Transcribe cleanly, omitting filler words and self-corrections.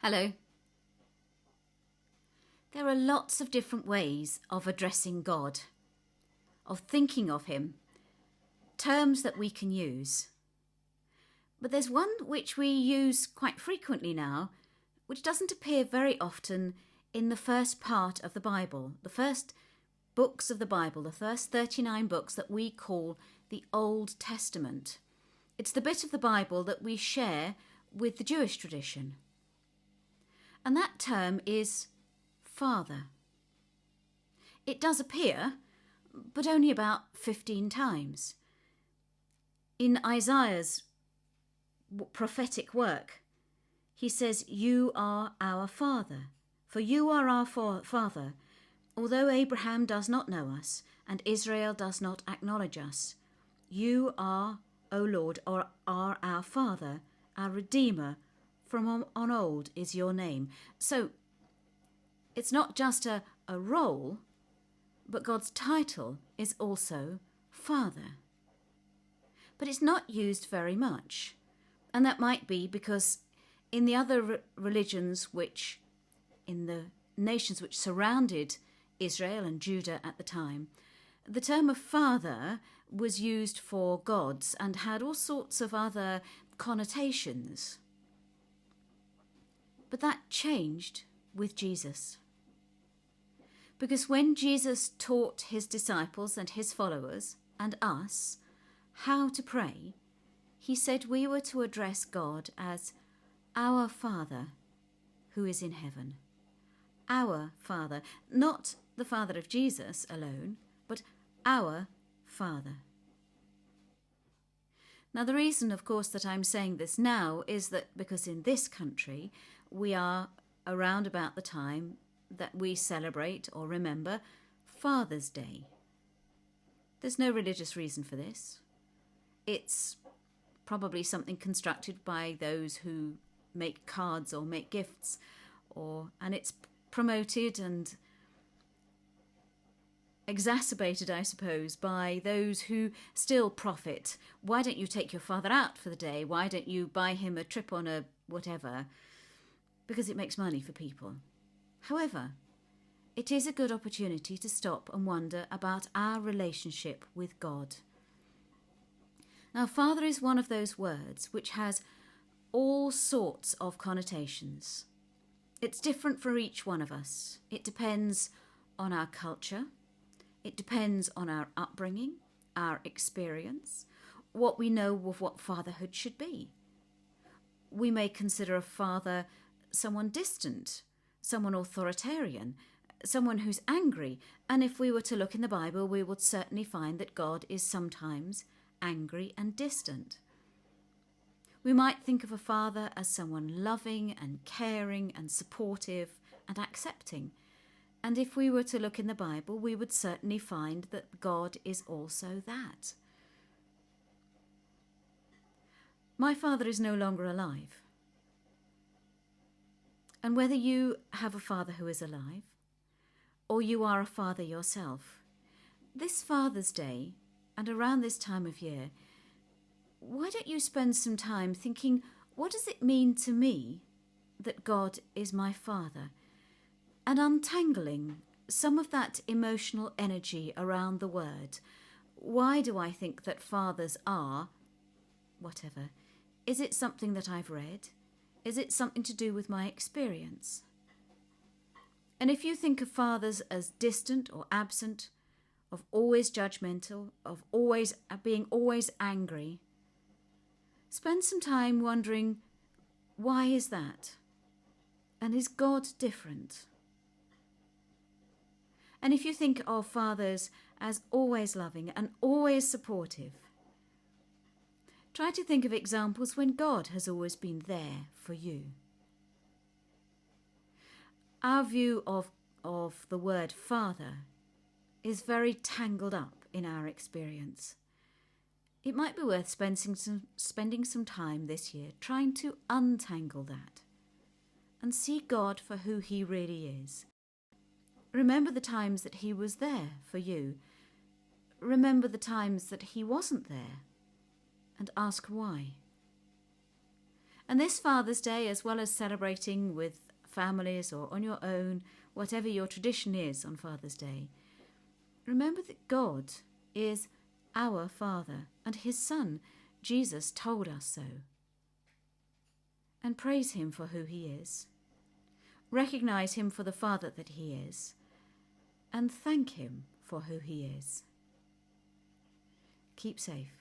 Hello. There are lots of different ways of addressing God, of thinking of Him, terms that we can use. But there's one which we use quite frequently now, which doesn't appear very often in the first part of the Bible, the first books of the Bible, the first 39 books that we call the Old Testament. It's the bit of the Bible that we share with the Jewish tradition. And that term is Father. It does appear, but only about 15 times. In Isaiah's prophetic work, he says, "You are our Father, for you are our Father, although Abraham does not know us and Israel does not acknowledge us. You are, O Lord, are our Father, our Redeemer. From on old is your name." So it's not just a role, but God's title is also Father. But it's not used very much. And that might be because in the other religions in the nations which surrounded Israel and Judah at the time, the term of father was used for gods and had all sorts of other connotations. But that changed with Jesus. Because when Jesus taught his disciples and his followers and us how to pray, he said we were to address God as our Father who is in heaven. Our Father, not the Father of Jesus alone, but our Father. Now, the reason, of course, that I'm saying this now is that because in this country we are around about the time that we celebrate or remember Father's Day. There's no religious reason for this. It's probably something constructed by those who make cards or make gifts, and it's promoted and exacerbated, I suppose, by those who still profit. Why don't you take your father out for the day? Why don't you buy him a trip on a whatever? Because it makes money for people. However, it is a good opportunity to stop and wonder about our relationship with God. Now, Father is one of those words which has all sorts of connotations. It's different for each one of us. It depends on our culture. It depends on our upbringing, our experience, what we know of what fatherhood should be. We may consider a father someone distant, someone authoritarian, someone who's angry, and if we were to look in the Bible, we would certainly find that God is sometimes angry and distant. We might think of a father as someone loving and caring and supportive and accepting. And if we were to look in the Bible, we would certainly find that God is also that. My father is no longer alive. And whether you have a father who is alive, or you are a father yourself, this Father's Day, and around this time of year, why don't you spend some time thinking, what does it mean to me that God is my Father? And untangling some of that emotional energy around the word. Why do I think that fathers are whatever? Is it something that I've read? Is it something to do with my experience? And if you think of fathers as distant or absent, of always judgmental, of always being always angry, spend some time wondering, why is that? And is God different? And if you think of fathers as always loving and always supportive, try to think of examples when God has always been there for you. Our view of the word father is very tangled up in our experience. It might be worth spending some time this year trying to untangle that and see God for who he really is. Remember the times that he was there for you. Remember the times that he wasn't there, and ask why. And this Father's Day, as well as celebrating with families or on your own, whatever your tradition is on Father's Day, remember that God is our Father and his Son, Jesus, told us so. And praise him for who he is. Recognise him for the Father that he is. And thank him for who he is. Keep safe.